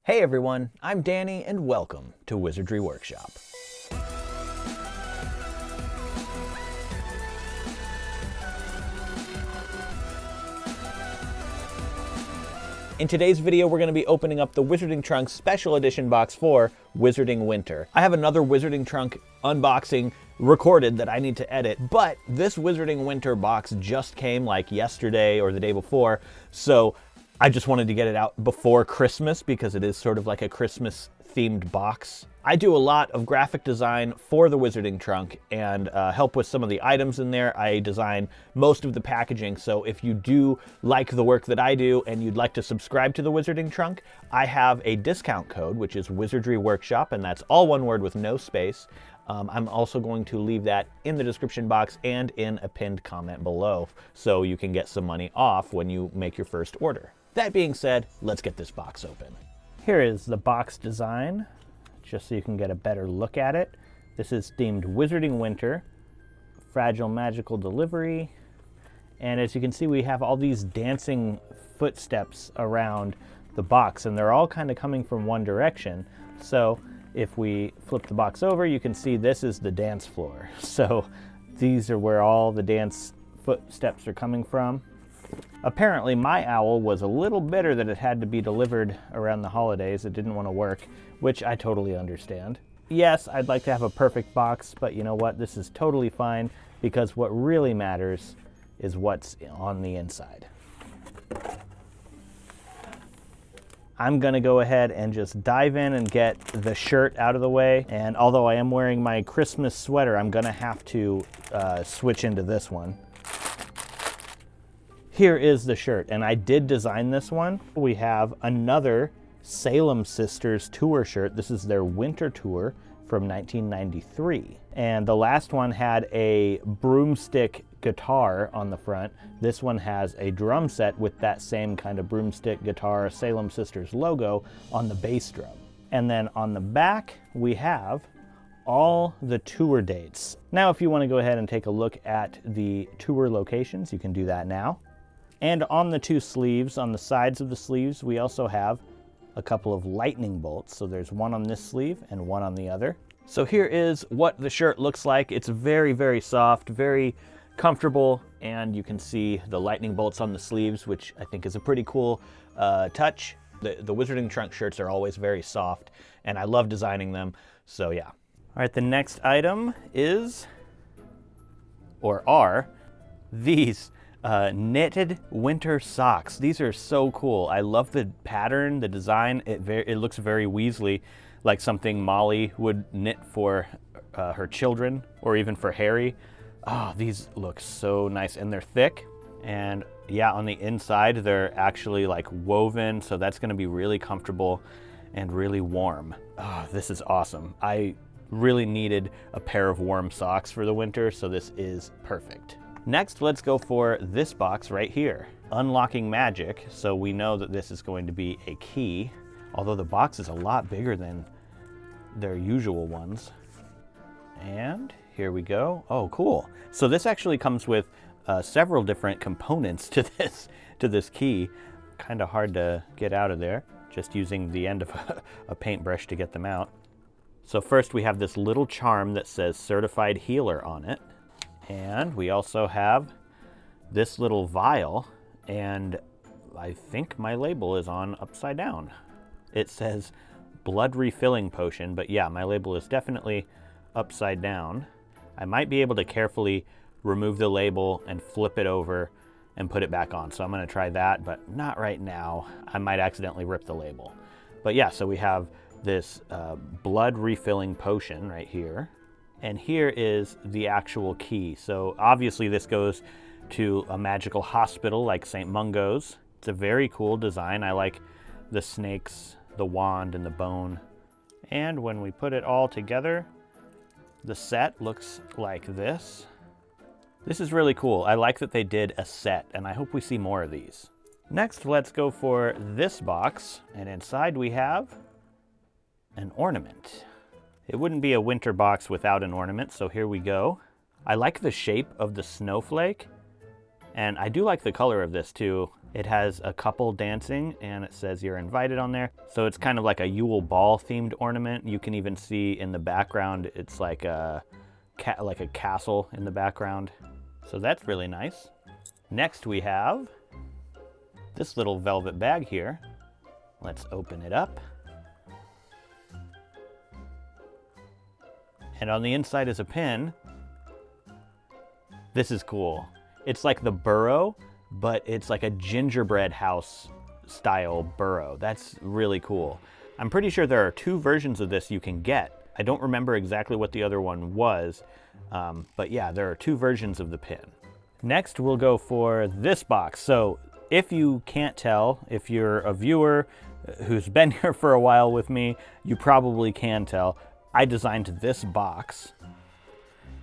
Hey everyone, I'm Danny and welcome to Wizardry Workshop. In today's video, we're going to be opening up the Wizarding Trunk Special Edition box for Wizarding Winter. I have another Wizarding Trunk unboxing recorded that I need to edit, but this Wizarding Winter box just came like yesterday or the day before, so I just wanted to get it out before Christmas because it is sort of like a Christmas themed box. I do a lot of graphic design for the Wizarding Trunk and help with some of the items in there. I design most of the packaging, so if you do like the work that I do and you'd like to subscribe to the Wizarding Trunk, I have a discount code, which is Wizardry Workshop, and that's all one word with no space. I'm also going to leave that in the description box and in a pinned comment below, so you can get some money off when you make your first order. That being said, let's get this box open. Here is the box design, just so you can get a better look at it. This is themed Wizarding Winter, Fragile Magical Delivery, and as you can see, we have all these dancing footsteps around the box, and they're all kind of coming from one direction. So if we flip the box over, you can see this is the dance floor. So these are where all the dance footsteps are coming from. Apparently my owl was a little bitter that it had to be delivered around the holidays. It didn't want to work, which I totally understand. Yes, I'd like to have a perfect box, but you know what? This is totally fine because what really matters is what's on the inside. I'm gonna go ahead and just dive in and get the shirt out of the way. And although I am wearing my Christmas sweater, I'm gonna have to switch into this one. Here is the shirt, and I did design this one. We have another Salem Sisters tour shirt. This is their winter tour from 1993. And the last one had a broomstick guitar on the front. This one has a drum set with that same kind of broomstick guitar Salem Sisters logo on the bass drum. And then on the back, we have all the tour dates. Now, if you want to go ahead and take a look at the tour locations, you can do that now. And on the two sleeves, on the sides of the sleeves, we also have a couple of lightning bolts. So there's one on this sleeve and one on the other. So here is what the shirt looks like. It's very, very soft, very comfortable, and you can see the lightning bolts on the sleeves, which I think is a pretty cool touch. The Wizarding Trunk shirts are always very soft, and I love designing them, so yeah. All right, the next item is, or are, these knitted winter socks. These are so cool. I love the pattern, the design. It looks very Weasley, like something Molly would knit for her children, or even for Harry. Oh, these look so nice, and they're thick. And yeah, on the inside, they're actually like woven, so that's gonna be really comfortable and really warm. Oh, this is awesome. I really needed a pair of warm socks for the winter, so this is perfect. Next, let's go for this box right here. Unlocking Magic, so we know that this is going to be a key, although the box is a lot bigger than their usual ones. And here we go. Oh, cool. So this actually comes with several different components to this key. Kind of hard to get out of there, just using the end of a paintbrush to get them out. So first we have this little charm that says Certified Healer on it. And we also have this little vial, and I think my label is on upside down. It says Blood Refilling Potion, but yeah, my label is definitely upside down. I might be able to carefully remove the label and flip it over and put it back on. So I'm gonna try that, but not right now. I might accidentally rip the label. But yeah, so we have this Blood Refilling Potion right here. And here is the actual key. So obviously this goes to a magical hospital like St. Mungo's. It's a very cool design. I like the snakes, the wand, and the bone. And when we put it all together, the set looks like this. This is really cool. I like that they did a set, and I hope we see more of these. Next, let's go for this box. And inside we have an ornament. It wouldn't be a winter box without an ornament, so here we go. I like the shape of the snowflake, and I do like the color of this too. It has a couple dancing and it says you're invited on there. So it's kind of like a Yule Ball themed ornament. You can even see in the background, it's like a castle in the background. So that's really nice. Next we have this little velvet bag here. Let's open it up. And on the inside is a pin. This is cool. It's like the burrow, but it's like a gingerbread house style burrow. That's really cool. I'm pretty sure there are 2 versions of this you can get. I don't remember exactly what the other one was, but yeah, there are 2 versions of the pin. Next, we'll go for this box. So if you can't tell, if you're a viewer who's been here for a while with me, you probably can tell. I designed this box.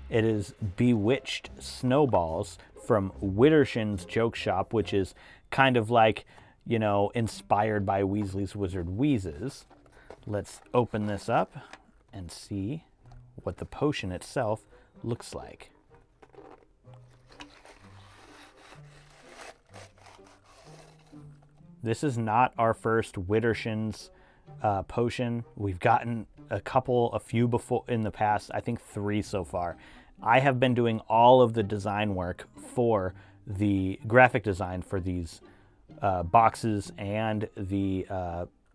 It is Bewitched Snowballs from Widdershins Joke Shop, which is kind of like, you know, inspired by Weasley's Wizard Wheezes. Let's open this up and see what the potion itself looks like. This is not our first Widdershins potion. We've gotten a few before in the past, I think 3 so far. I have been doing all of the design work for the graphic design for these boxes and the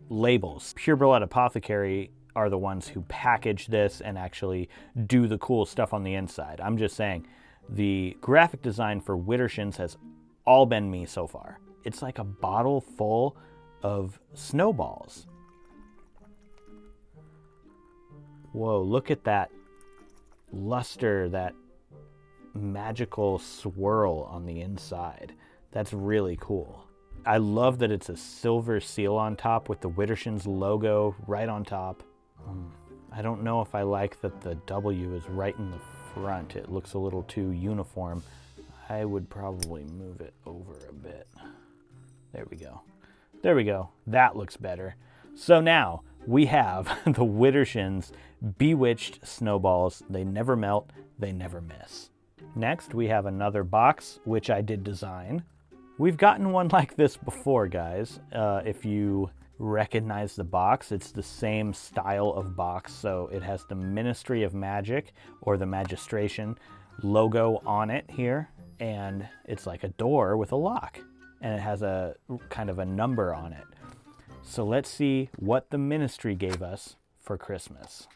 labels. Pure Blood Apothecary are the ones who package this and actually do the cool stuff on the inside. I'm just saying, the graphic design for Widdershins has all been me so far. It's like a bottle full of snowballs. Whoa, look at that luster, that magical swirl on the inside. That's really cool. I love that it's a silver seal on top with the Widdershins logo right on top. I don't know if I like that the W is right in the front. It looks a little too uniform. I would probably move it over a bit. There we go. There we go. That looks better. So now we have the Widdershins Bewitched Snowballs. They never melt, they never miss. Next, we have another box, which I did design. We've gotten one like this before, guys. If you recognize the box, it's the same style of box. So it has the Ministry of Magic, or the Magistration logo on it here. And it's like a door with a lock. And it has a kind of a number on it. So let's see what the Ministry gave us for Christmas.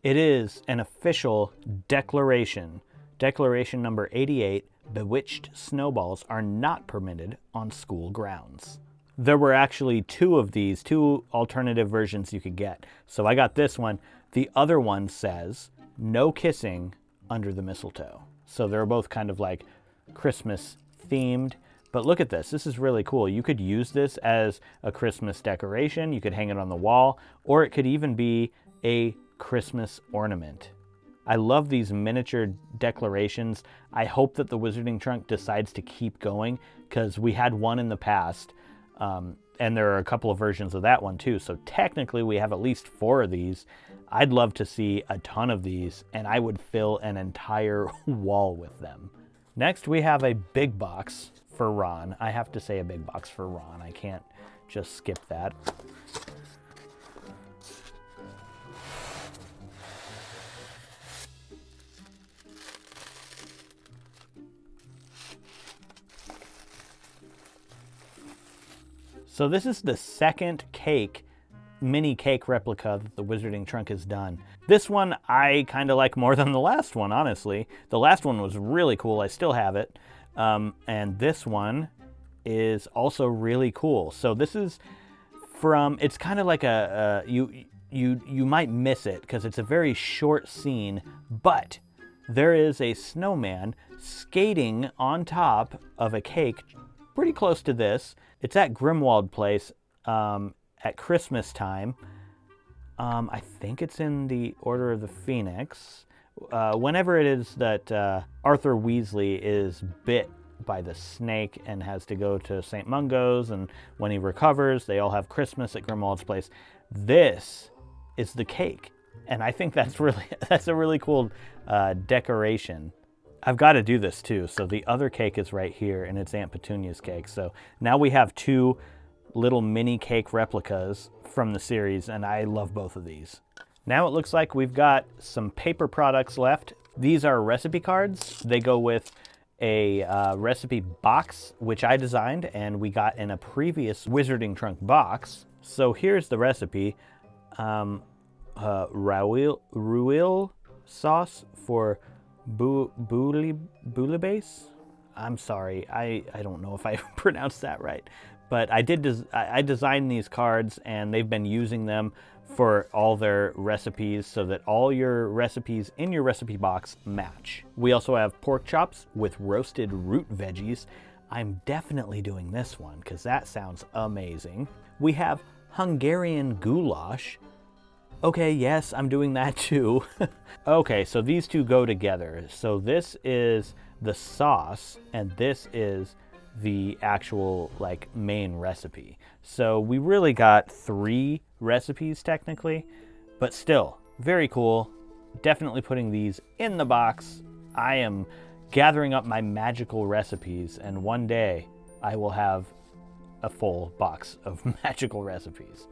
It is an official declaration. Declaration number 88, Bewitched Snowballs are not permitted on school grounds. There were actually 2 of these, 2 alternative versions you could get. So I got this one. The other one says, no kissing under the mistletoe. So they're both kind of like Christmas themed. But look at this. This is really cool. You could use this as a Christmas decoration. You could hang it on the wall, or it could even be a Christmas ornament. I love these miniature declarations. I hope that the Wizarding Trunk decides to keep going, because we had one in the past, and there are a couple of versions of that one too. So technically we have at least 4 of these. I'd love to see a ton of these, and I would fill an entire wall with them. Next, we have a big box for Ron. I have to say a big box for Ron. I can't just skip that. So this is the second mini cake replica that the Wizarding Trunk has done. This one I kind of like more than the last one, honestly. The last one was really cool. I still have it. And this one is also really cool. So this is from, it's kind of like you might miss it because it's a very short scene, but there is a snowman skating on top of a cake pretty close to this. It's at Grimwald Place at Christmas time. I think it's in the Order of the Phoenix. Whenever it is that Arthur Weasley is bit by the snake and has to go to St. Mungo's, and when he recovers, they all have Christmas at Grimwald's Place. This is the cake. And I think that's a really cool decoration. I've got to do this too. So the other cake is right here, and it's Aunt Petunia's cake. So now we have 2 little mini cake replicas from the series, and I love both of these. Now it looks like we've got some paper products left. These are recipe cards. They go with a recipe box, which I designed and we got in a previous Wizarding Trunk box. So here's the recipe. Ruil sauce for bouillabaisse. I'm sorry, I don't know if I pronounced that right. But I designed these cards, and they've been using them for all their recipes so that all your recipes in your recipe box match. We also have pork chops with roasted root veggies. I'm definitely doing this one because that sounds amazing. We have Hungarian goulash. Okay, yes, I'm doing that too. Okay, so these two go together. So this is the sauce, and this is the actual like main recipe. So we really got 3 recipes technically, but still very cool. Definitely putting these in the box. I am gathering up my magical recipes, and one day I will have a full box of magical recipes.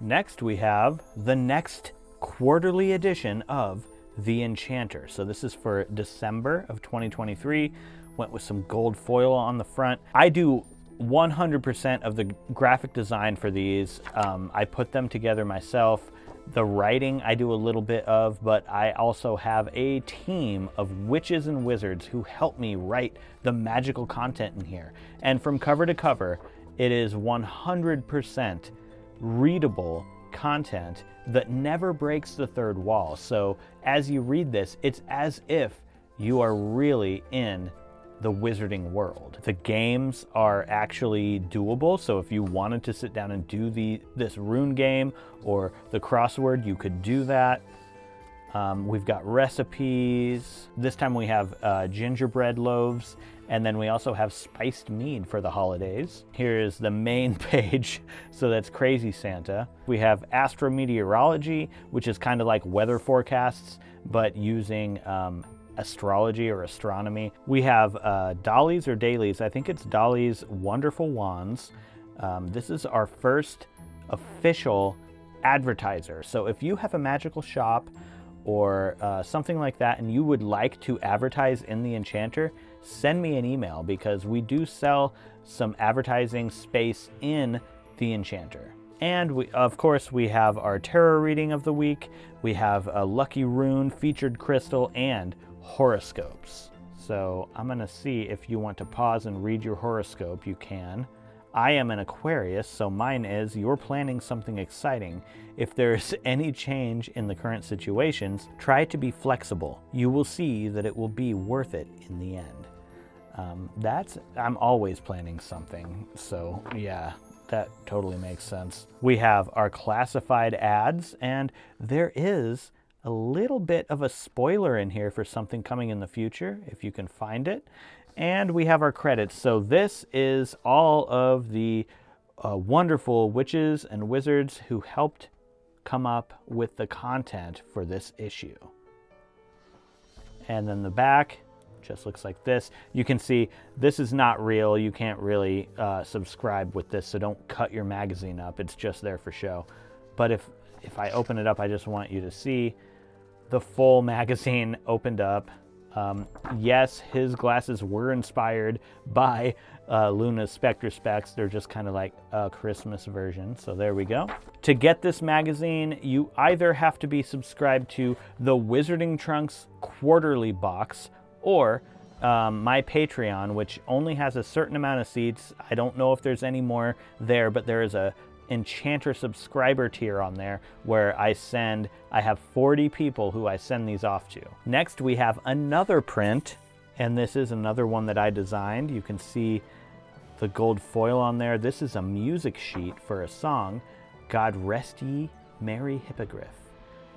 Next we have the next quarterly edition of the Enchanter. So this is for December of 2023. Went with some gold foil on the front. I do 100% of the graphic design for these. I put them together myself. The writing I do a little bit of, but I also have a team of witches and wizards who help me write the magical content in here. And from cover to cover, it is 100% readable content that never breaks the 3rd wall. So as you read this, it's as if you are really in the wizarding world. The games are actually doable, so if you wanted to sit down and do this rune game or the crossword, you could do that. We've got recipes. This time we have gingerbread loaves, and then we also have spiced mead for the holidays. Here's the main page, so that's Crazy Santa. We have astrometeorology, which is kind of like weather forecasts, but using astrology or astronomy. We have Dolly's or Dailies. I think it's Dolly's Wonderful Wands. This is our first official advertiser. So if you have a magical shop or something like that and you would like to advertise in the Enchanter, send me an email because we do sell some advertising space in the Enchanter. And we, of course, we have our tarot reading of the week. We have a lucky rune, featured crystal, and horoscopes. So I'm gonna see if you want to pause and read your horoscope, you can. I am an Aquarius, so mine is, you're planning something exciting. If there's any change in the current situations, try to be flexible. You will see that it will be worth it in the end. I'm always planning something, so yeah, that totally makes sense. We have our classified ads, and there is a little bit of a spoiler in here for something coming in the future, if you can find it. And we have our credits. So this is all of the wonderful witches and wizards who helped come up with the content for this issue. And then the back just looks like this. You can see this is not real. You can't really subscribe with this, so don't cut your magazine up. It's just there for show. But if I open it up, I just want you to see the full magazine opened up. Yes, his glasses were inspired by Luna's Spectre Specs. They're just kind of like a Christmas version. So there we go. To get this magazine, you either have to be subscribed to the Wizarding Trunks quarterly box or my Patreon, which only has a certain amount of seats. I don't know if there's any more there, but there is a Enchanter subscriber tier on there where I have 40 people who I send these off to. Next we have another print, and this is another one that I designed. You can see the gold foil on there. This is a music sheet for a song, God Rest Ye Merry Hippogriff.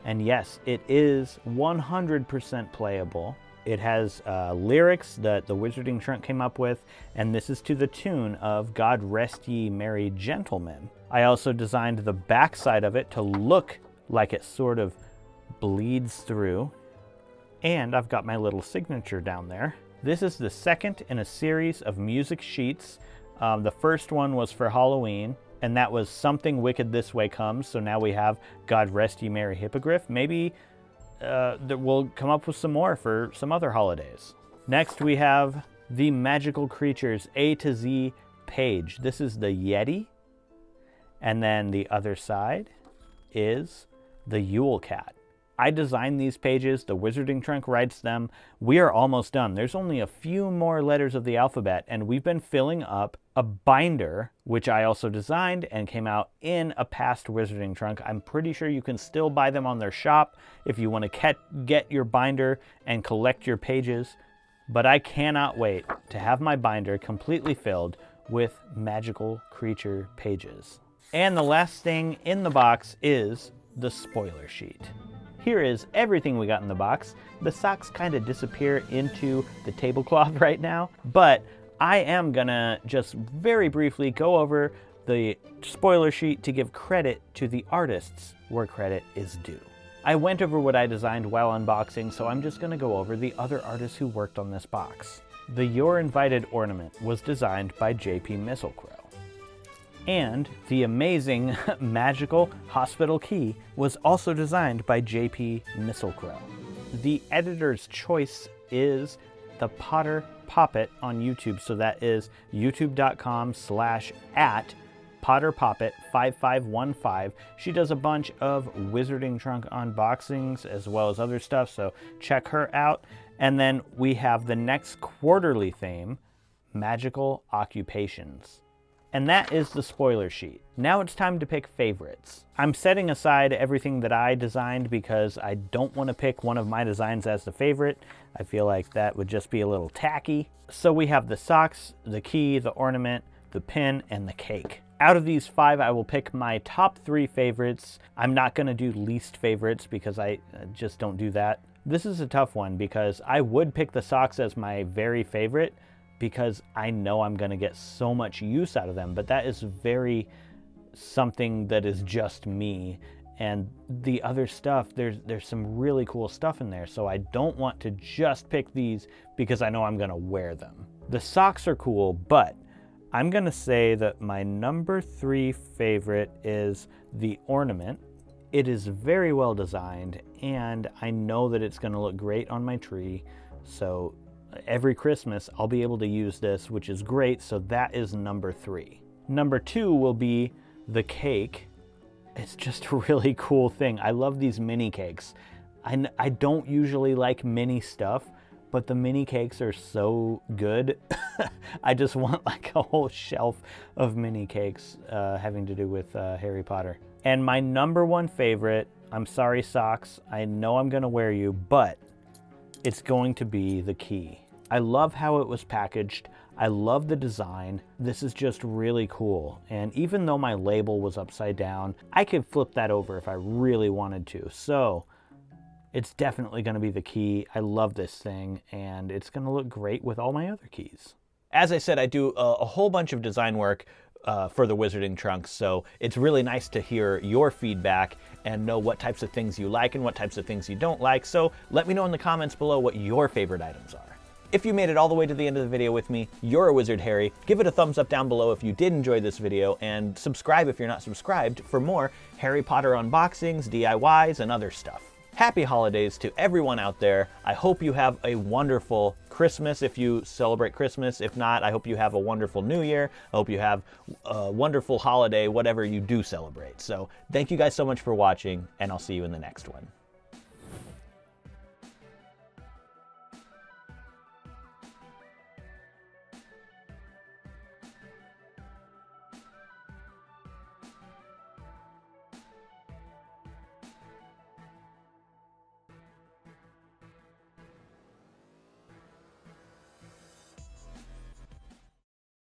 And yes, it is 100% playable. It has lyrics that the Wizarding Trunk came up with, and this is to the tune of God Rest Ye Merry Gentlemen. I also designed the back side of it to look like it sort of bleeds through. And I've got my little signature down there. This is the second in a series of music sheets. The first one was for Halloween, and that was Something Wicked This Way Comes. So now we have God Rest Ye Merry Hippogriff. Maybe we'll come up with some more for some other holidays. Next we have the Magical Creatures A to Z page. This is the Yeti. And then the other side is the Yule Cat. I designed these pages, the Wizarding Trunk writes them. We are almost done. There's only a few more letters of the alphabet, and we've been filling up a binder, which I also designed and came out in a past Wizarding Trunk. I'm pretty sure you can still buy them on their shop if you want to get your binder and collect your pages. But I cannot wait to have my binder completely filled with magical creature pages. And the last thing in the box is the spoiler sheet. Here is everything we got in the box. The socks kind of disappear into the tablecloth right now, but I am gonna just very briefly go over the spoiler sheet to give credit to the artists where credit is due. I went over what I designed while unboxing, so I'm just gonna go over the other artists who worked on this box. The You're Invited ornament was designed by J.P. Misselcrow. And the amazing magical hospital key was also designed by J.P. Misselcrow. The editor's choice is the Potter Poppet on YouTube. So that is youtube.com/@PotterPoppet5515. She does a bunch of Wizarding Trunk unboxings as well as other stuff, so check her out. And then we have the next quarterly theme, Magical Occupations. And that is the spoiler sheet. Now it's time to pick favorites. I'm setting aside everything that I designed because I don't want to pick one of my designs as the favorite. I feel like that would just be a little tacky. So we have the socks, the key, the ornament, the pin, and the cake. Out of these 5, I will pick my top 3 favorites. I'm not going to do least favorites because I just don't do that. This is a tough one because I would pick the socks as my very favorite, because I know I'm gonna get so much use out of them, but that is very something that is just me. And the other stuff, there's some really cool stuff in there, so I don't want to just pick these because I know I'm gonna wear them. The socks are cool, but I'm gonna say that my number 3 favorite is the ornament. It is very well designed, and I know that it's gonna look great on my tree, so every Christmas I'll be able to use this, which is great, so that is number 3. Number 2 will be the cake. It's just a really cool thing. I love these mini cakes. I don't usually like mini stuff, but the mini cakes are so good. I just want like a whole shelf of mini cakes having to do with Harry Potter. And my number 1 favorite, I'm sorry socks, I know I'm gonna wear you, but it's going to be the key. I love how it was packaged. I love the design. This is just really cool. And even though my label was upside down, I could flip that over if I really wanted to. So it's definitely going to be the key. I love this thing, and it's going to look great with all my other keys. As I said, I do a whole bunch of design work for the Wizarding Trunks, so it's really nice to hear your feedback and know what types of things you like and what types of things you don't like. So let me know in the comments below what your favorite items are. If you made it all the way to the end of the video with me, you're a Wizard Harry. Give it a thumbs up down below if you did enjoy this video, and subscribe if you're not subscribed for more Harry Potter unboxings, DIYs, and other stuff. Happy holidays to everyone out there. I hope you have a wonderful Christmas if you celebrate Christmas. If not, I hope you have a wonderful New Year. I hope you have a wonderful holiday, whatever you do celebrate. So thank you guys so much for watching, and I'll see you in the next one.